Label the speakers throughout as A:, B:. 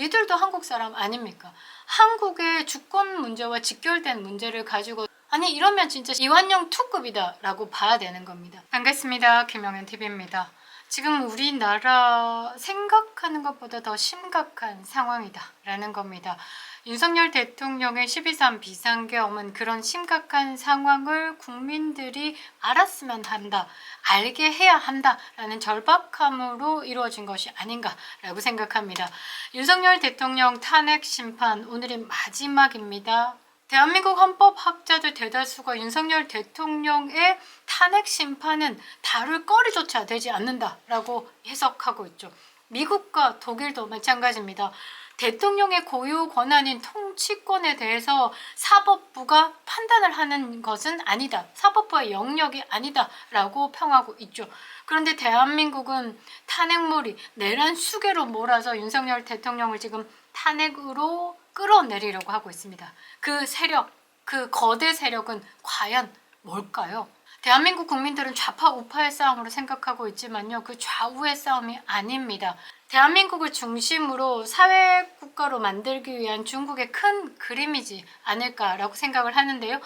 A: 니들도 한국 사람 아닙니까? 한국의 주권 문제와 직결된 문제를 가지고 아니 이러면 진짜 이완용 투급이다 라고 봐야 되는 겁니다. 반갑습니다. 김영현TV입니다. 지금 우리나라 생각하는 것보다 더 심각한 상황이다 라는 겁니다. 윤석열 대통령의 12.3 비상계엄은 그런 심각한 상황을 국민들이 알았으면 한다, 알게 해야 한다 라는 절박함으로 이루어진 것이 아닌가라고 생각합니다. 윤석열 대통령 탄핵 심판 오늘이 마지막입니다. 대한민국 헌법학자들 대다수가 윤석열 대통령의 탄핵 심판은 다룰 거리조차 되지 않는다라고 해석하고 있죠. 미국과 독일도 마찬가지입니다. 대통령의 고유 권한인 통치권에 대해서 사법부가 판단을 하는 것은 아니다. 사법부의 영역이 아니다라고 평하고 있죠. 그런데 대한민국은 탄핵몰이 내란 수계로 몰아서 윤석열 대통령을 지금 탄핵으로 끌어내리려고 하고 있습니다. 그 세력, 그 거대 세력은 과연 뭘까요? 대한민국 국민들은 좌파 우파의 싸움으로 생각하고 있지만요. 그 좌우의 싸움이 아닙니다. 대한민국을 중심으로 사회국가로 만들기 위한 중국의 큰 그림이지 않을까라고 생각을 하는데요.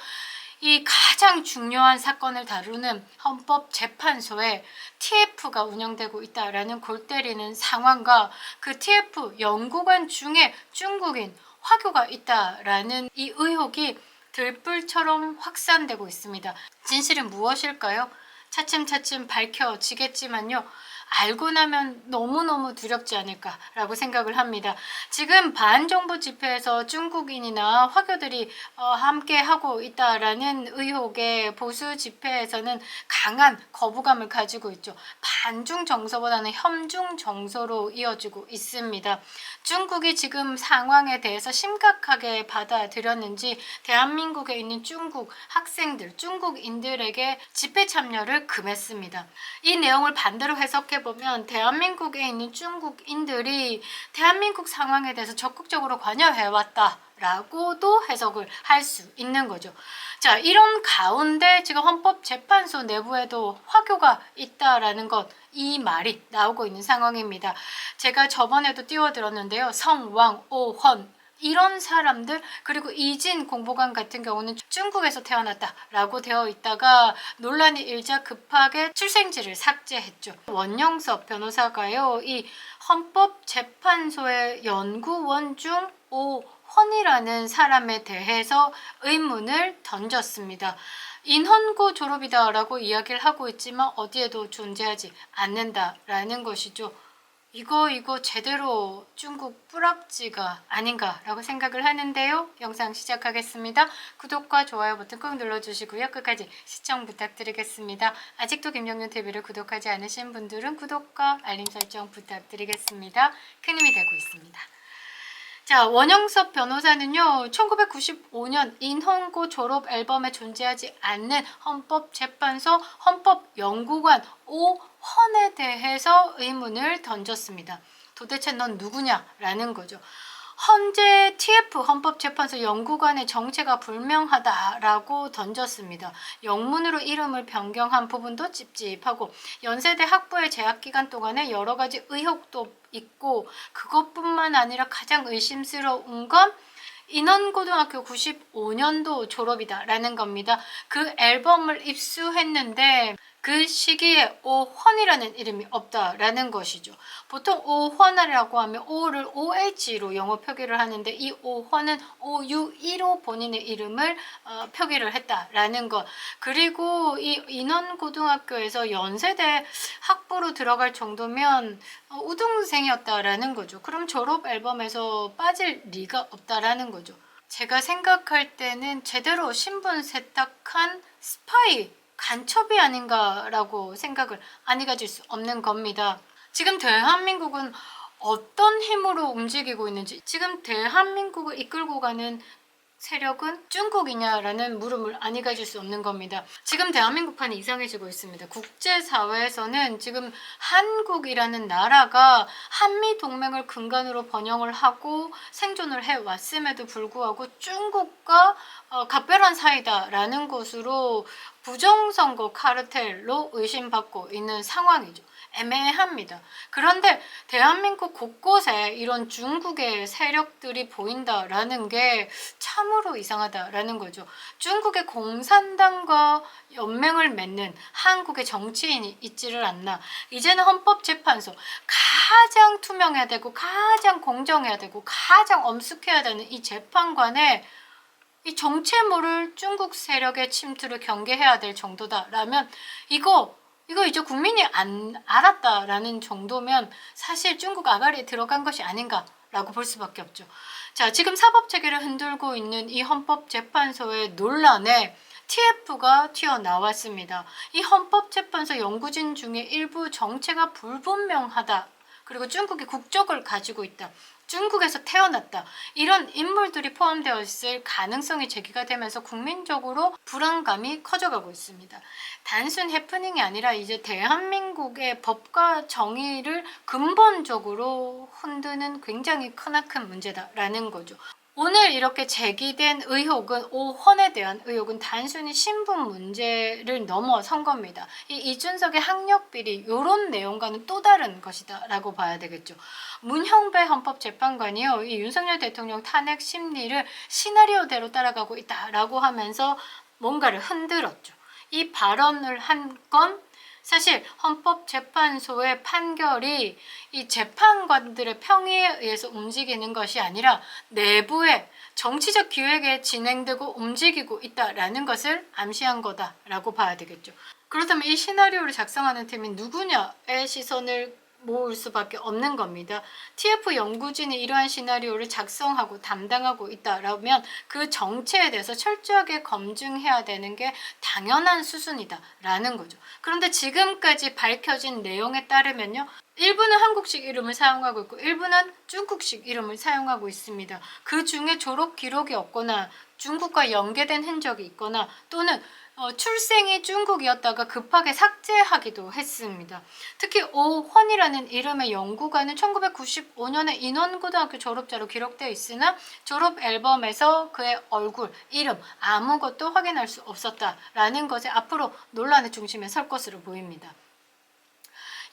A: 이 가장 중요한 사건을 다루는 헌법재판소에 TF가 운영되고 있다라는 골 때리는 상황과 그 TF 연구관 중에 중국인 화교가 있다라는 이 의혹이 들불처럼 확산되고 있습니다. 진실은 무엇일까요? 차츰차츰 밝혀지겠지만요. 알고 나면 너무너무 두렵지 않을까라고 생각을 합니다. 지금 반정부 집회에서 중국인이나 화교들이 함께 하고 있다라는 의혹에 보수 집회에서는 강한 거부감을 가지고 있죠. 반중 정서보다는 협중 정서로 이어지고 있습니다. 중국이 지금 상황에 대해서 심각하게 받아들였는지 대한민국에 있는 중국 학생들, 중국인들에게 집회 참여를 금했습니다. 이 내용을 반대로 해석해 보면 대한민국에 있는 중국인들이 대한민국 상황에 대해서 적극적으로 관여해왔다 라고도 해석을 할 수 있는 거죠. 자, 이런 가운데 지금 헌법재판소 내부에도 화교가 있다라는 것, 이 말이 나오고 있는 상황입니다. 제가 저번에도 띄워드렸는데요. 성, 왕, 오, 헌 이런 사람들, 그리고 이진 공보관 같은 경우는 중국에서 태어났다라고 되어 있다가 논란이 일자 급하게 출생지를 삭제했죠. 원영섭 변호사가요, 이 헌법재판소의 연구원 중 오헌이라는 사람에 대해서 의문을 던졌습니다. 인헌고 졸업이다라고 이야기를 하고 있지만 어디에도 존재하지 않는다라는 것이죠. 이거 제대로 중국 뿌락지가 아닌가라고 생각을 하는데요. 영상 시작하겠습니다. 구독과 좋아요 버튼 꼭 눌러주시고요. 끝까지 시청 부탁드리겠습니다. 아직도 김영현TV를 구독하지 않으신 분들은 구독과 알림 설정 부탁드리겠습니다. 큰 힘이 되고 있습니다. 자, 원영섭 변호사는요, 1995년 인헌고 졸업 앨범에 존재하지 않는 헌법재판소 헌법연구관 오헌에 대해서 의문을 던졌습니다. 도대체 넌 누구냐라는 거죠. 현재 TF 헌법재판소 연구관의 정체가 불명하다라고 던졌습니다. 영문으로 이름을 변경한 부분도 찝찝하고 연세대 학부의 재학기간 동안에 여러 가지 의혹도 있고 그것뿐만 아니라 가장 의심스러운 건 인헌고등학교 95년도 졸업이다라는 겁니다. 그 앨범을 입수했는데 그 시기에 오헌이라는 이름이 없다라는 것이죠. 보통 오헌이라고 하면 O를 OH로 영어 표기를 하는데 이 오헌은 OUE로 본인의 이름을 표기를 했다라는 것. 그리고 이 인헌고등학교에서 연세대 학부로 들어갈 정도면 우등생이었다라는 거죠. 그럼 졸업 앨범에서 빠질 리가 없다라는 거죠. 제가 생각할 때는 제대로 신분 세탁한 스파이 간첩이 아닌가라고 생각을 안 해가질 수 없는 겁니다. 지금 대한민국은 어떤 힘으로 움직이고 있는지, 지금 대한민국을 이끌고 가는 세력은 중국이냐라는 물음을 안 해가질 수 없는 겁니다. 지금 대한민국판이 이상해지고 있습니다. 국제사회에서는 지금 한국이라는 나라가 한미동맹을 근간으로 번영을 하고 생존을 해왔음에도 불구하고 중국과 각별한 사이다라는 것으로 부정선거 카르텔로 의심받고 있는 상황이죠. 애매합니다. 그런데 대한민국 곳곳에 이런 중국의 세력들이 보인다라는 게 참으로 이상하다라는 거죠. 중국의 공산당과 연맹을 맺는 한국의 정치인이 있지를 않나. 이제는 헌법재판소, 가장 투명해야 되고 가장 공정해야 되고 가장 엄숙해야 되는 이 재판관에 이 정체모를 중국 세력의 침투를 경계해야 될 정도다라면 이거 이제 국민이 안 알았다라는 정도면 사실 중국 아가리에 들어간 것이 아닌가라고 볼 수밖에 없죠. 자, 지금 사법체계를 흔들고 있는 이 헌법재판소의 논란에 TF가 튀어나왔습니다. 이 헌법재판소 연구진 중에 일부 정체가 불분명하다. 그리고 중국의 국적을 가지고 있다. 중국에서 태어났다. 이런 인물들이 포함되어 있을 가능성이 제기가 되면서 국민적으로 불안감이 커져가고 있습니다. 단순 해프닝이 아니라 이제 대한민국의 법과 정의를 근본적으로 흔드는 굉장히 크나큰 문제다라는 거죠. 오늘 이렇게 제기된 의혹은 오헌에 대한 의혹은 단순히 신분 문제를 넘어선 겁니다. 이 이준석의 학력비리 이런 내용과는 또 다른 것이다 라고 봐야 되겠죠. 문형배 헌법재판관이요. 이 윤석열 대통령 탄핵 심리를 시나리오대로 따라가고 있다라고 하면서 뭔가를 흔들었죠. 이 발언을 한 건 사실 헌법재판소의 판결이 이 재판관들의 평의에 의해서 움직이는 것이 아니라 내부의 정치적 기획에 진행되고 움직이고 있다라는 것을 암시한 거다라고 봐야 되겠죠. 그렇다면 이 시나리오를 작성하는 팀이 누구냐의 시선을 모을 수밖에 없는 겁니다. TF 연구진이 이러한 시나리오를 작성하고 담당하고 있다라면 그 정체에 대해서 철저하게 검증해야 되는 게 당연한 수순이다라는 거죠. 그런데 지금까지 밝혀진 내용에 따르면요. 일부는 한국식 이름을 사용하고 있고 일부는 중국식 이름을 사용하고 있습니다. 그 중에 졸업 기록이 없거나 중국과 연계된 흔적이 있거나 또는 출생이 중국이었다가 급하게 삭제하기도 했습니다. 특히 오헌이라는 이름의 연구가는 1995년에 인원고등학교 졸업자로 기록되어 있으나 졸업 앨범에서 그의 얼굴, 이름 아무것도 확인할 수 없었다라는 것에 앞으로 논란의 중심에 설 것으로 보입니다.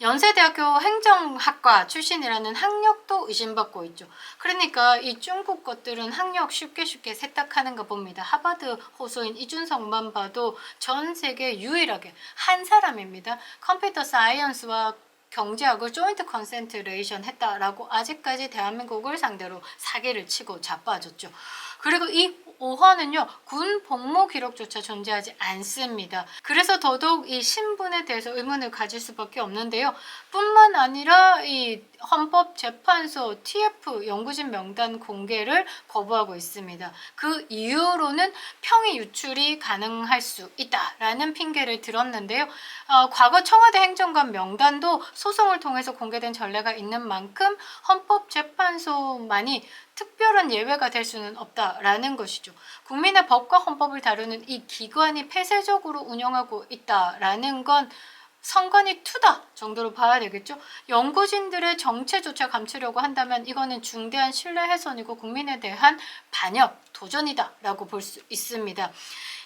A: 연세대학교 행정학과 출신이라는 학력도 의심받고 있죠. 그러니까 이 중국 것들은 학력 쉽게 세탁하는 거 봅니다. 하버드 호소인 이준석만 봐도 전 세계 유일하게 한 사람입니다. 컴퓨터 사이언스와 경제학을 조인트 컨센트레이션 했다라고 아직까지 대한민국을 상대로 사기를 치고 자빠졌죠. 그리고 이 오헌은요 군 복무 기록조차 존재하지 않습니다. 그래서 더더욱 이 신분에 대해서 의문을 가질 수밖에 없는데요. 뿐만 아니라 이 헌법재판소 TF 연구진 명단 공개를 거부하고 있습니다. 그 이유로는 평의 유출이 가능할 수 있다라는 핑계를 들었는데요. 과거 청와대 행정관 명단도 소송을 통해서 공개된 전례가 있는 만큼 헌법재판소만이 특별한 예외가 될 수는 없다라는 것이죠. 국민의 법과 헌법을 다루는 이 기관이 폐쇄적으로 운영하고 있다라는 건 선관위 투다 정도로 봐야 되겠죠. 연구진들의 정체조차 감추려고 한다면 이거는 중대한 신뢰 훼손이고 국민에 대한 반역, 도전이다라고 볼 수 있습니다.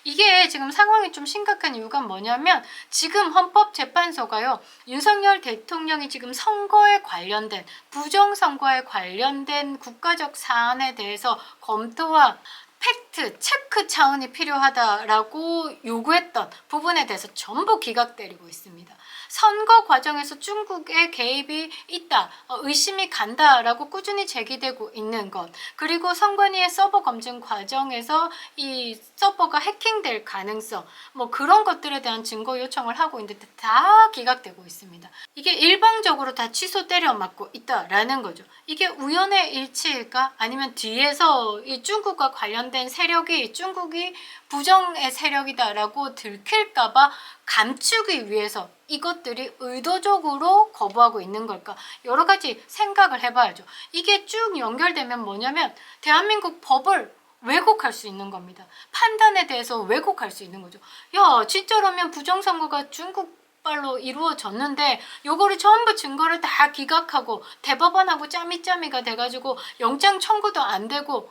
A: 이게 지금 상황이 좀 심각한 이유가 뭐냐면 지금 헌법재판소가요. 윤석열 대통령이 지금 선거에 관련된 부정선거에 관련된 국가적 사안에 대해서 검토와 팩트, 체크 차원이 필요하다라고 요구했던 부분에 대해서 전부 기각 때리고 있습니다. 선거 과정에서 중국의 개입이 있다, 의심이 간다라고 꾸준히 제기되고 있는 것, 그리고 선관위의 서버 검증 과정에서 이 서버가 해킹될 가능성, 뭐 그런 것들에 대한 증거 요청을 하고 있는데 다 기각되고 있습니다. 이게 일방적으로 다 취소 때려 맞고 있다라는 거죠. 이게 우연의 일치일까? 아니면 뒤에서 이 중국과 관련된 세력이 중국이 부정의 세력이다라고 들킬까봐 감추기 위해서 이것들이 의도적으로 거부하고 있는 걸까? 여러 가지 생각을 해봐야죠. 이게 쭉 연결되면 뭐냐면 대한민국 법을 왜곡할 수 있는 겁니다. 판단에 대해서 왜곡할 수 있는 거죠. 야, 진짜라면 부정선거가 중국 발로 이루어졌는데 요거를 전부 증거를 다 기각하고 대법원하고 짜미짜미가 돼가지고 영장 청구도 안 되고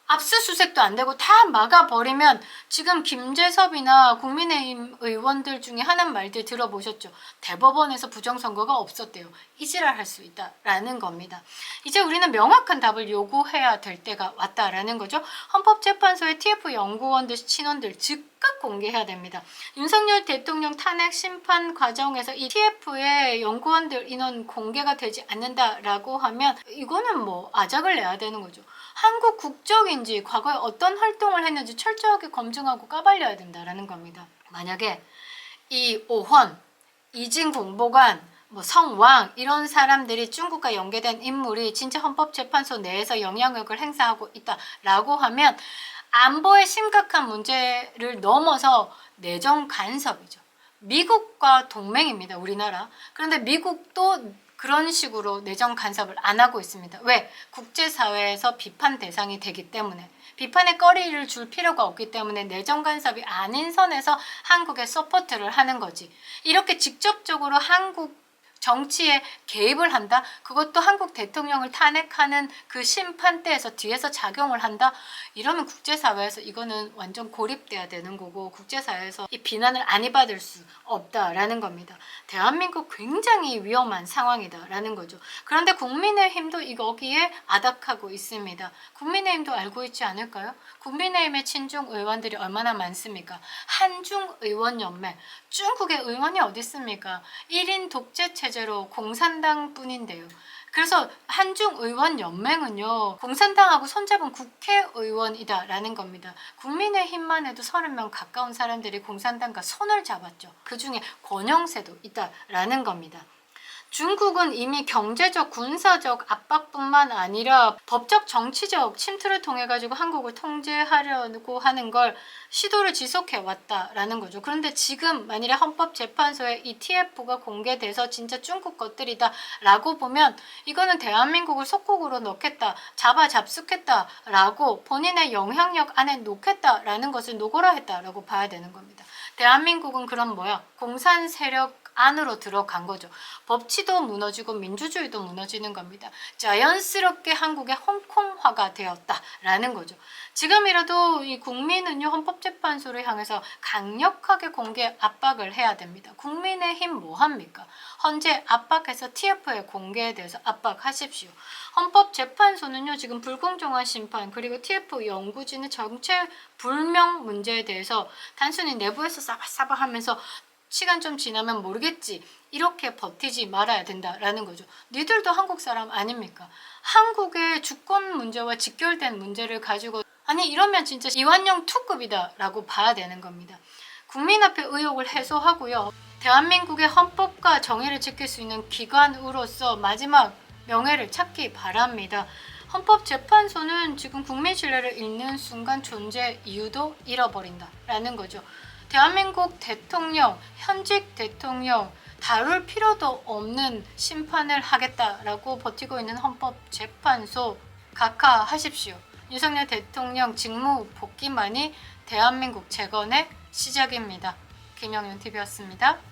A: 압수수색도 안 되고 다 막아버리면 지금 김재섭이나 국민의힘 의원들 중에 하는 말들 들어보셨죠? 대법원에서 부정선거가 없었대요. 이지랄 할 수 있다라는 겁니다. 이제 우리는 명확한 답을 요구해야 될 때가 왔다라는 거죠. 헌법재판소의 TF 연구원들 신원들 즉각 공개해야 됩니다. 윤석열 대통령 탄핵 심판 과정에서 이 TF의 연구원들 인원 공개가 되지 않는다라고 하면 이거는 뭐 아작을 내야 되는 거죠. 한국 국적인지 과거에 어떤 활동을 했는지 철저하게 검증하고 까발려야 된다라는 겁니다. 만약에 이 오헌, 이진공보관, 뭐 성왕 이런 사람들이 중국과 연계된 인물이 진짜 헌법재판소 내에서 영향력을 행사하고 있다라고 하면 안보의 심각한 문제를 넘어서 내정 간섭이죠. 미국과 동맹입니다, 우리나라. 그런데 미국도 그런 식으로 내정 간섭을 안 하고 있습니다. 왜? 국제사회에서 비판 대상이 되기 때문에. 비판의 거리를 줄 필요가 없기 때문에 내정 간섭이 아닌 선에서 한국에 서포트를 하는 거지. 이렇게 직접적으로 한국 정치에 개입을 한다? 그것도 한국 대통령을 탄핵하는 그 심판대에서 뒤에서 작용을 한다? 이러면 국제사회에서 이거는 완전 고립돼야 되는 거고 국제사회에서 이 비난을 안 받을 수 없다라는 겁니다. 대한민국 굉장히 위험한 상황이다라는 거죠. 그런데 국민의힘도 여기에 아닥하고 있습니다. 국민의힘도 알고 있지 않을까요? 국민의힘의 친중 의원들이 얼마나 많습니까? 한중의원연맹, 중국의 의원이 어디 있습니까? 1인 독재 체제로 공산당 뿐인데요. 그래서 한중의원연맹은요, 공산당하고 손잡은 국회의원이다라는 겁니다. 국민의힘만 해도 30명 가까운 사람들이 공산당과 손을 잡았죠. 그 중에 권영세도 있다라는 겁니다. 중국은 이미 경제적, 군사적 압박뿐만 아니라 법적, 정치적 침투를 통해 가지고 한국을 통제하려고 하는 걸 시도를 지속해 왔다라는 거죠. 그런데 지금 만일에 헌법재판소에 이 TF가 공개돼서 진짜 중국 것들이다라고 보면 이거는 대한민국을 속국으로 넣겠다, 잡아잡수겠다라고 본인의 영향력 안에 놓겠다라는 것을 노고라 했다라고 봐야 되는 겁니다. 대한민국은 그럼 뭐야? 공산 세력 안으로 들어간 거죠. 법치도 무너지고 민주주의도 무너지는 겁니다. 자연스럽게 한국의 홍콩화가 되었다라는 거죠. 지금이라도 이 국민은요, 헌법재판소를 향해서 강력하게 공개 압박을 해야 됩니다. 국민의힘 뭐합니까? 헌재 압박해서 TF의 공개에 대해서 압박하십시오. 헌법재판소는요, 지금 불공정한 심판 그리고 TF 연구진의 정체 불명 문제에 대해서 단순히 내부에서 싸바싸바하면서 시간 좀 지나면 모르겠지 이렇게 버티지 말아야 된다라는 거죠. 니들도 한국 사람 아닙니까? 한국의 주권 문제와 직결된 문제를 가지고 아니 이러면 진짜 이완용 2급이다 라고 봐야 되는 겁니다. 국민 앞에 의혹을 해소하고요. 대한민국의 헌법과 정의를 지킬 수 있는 기관으로서 마지막 명예를 찾기 바랍니다. 헌법재판소는 지금 국민 신뢰를 잃는 순간 존재 이유도 잃어버린다라는 거죠. 대한민국 대통령, 현직 대통령 다룰 필요도 없는 심판을 하겠다라고 버티고 있는 헌법재판소 각하하십시오. 윤석열 대통령 직무 복귀만이 대한민국 재건의 시작입니다. 김영윤TV였습니다.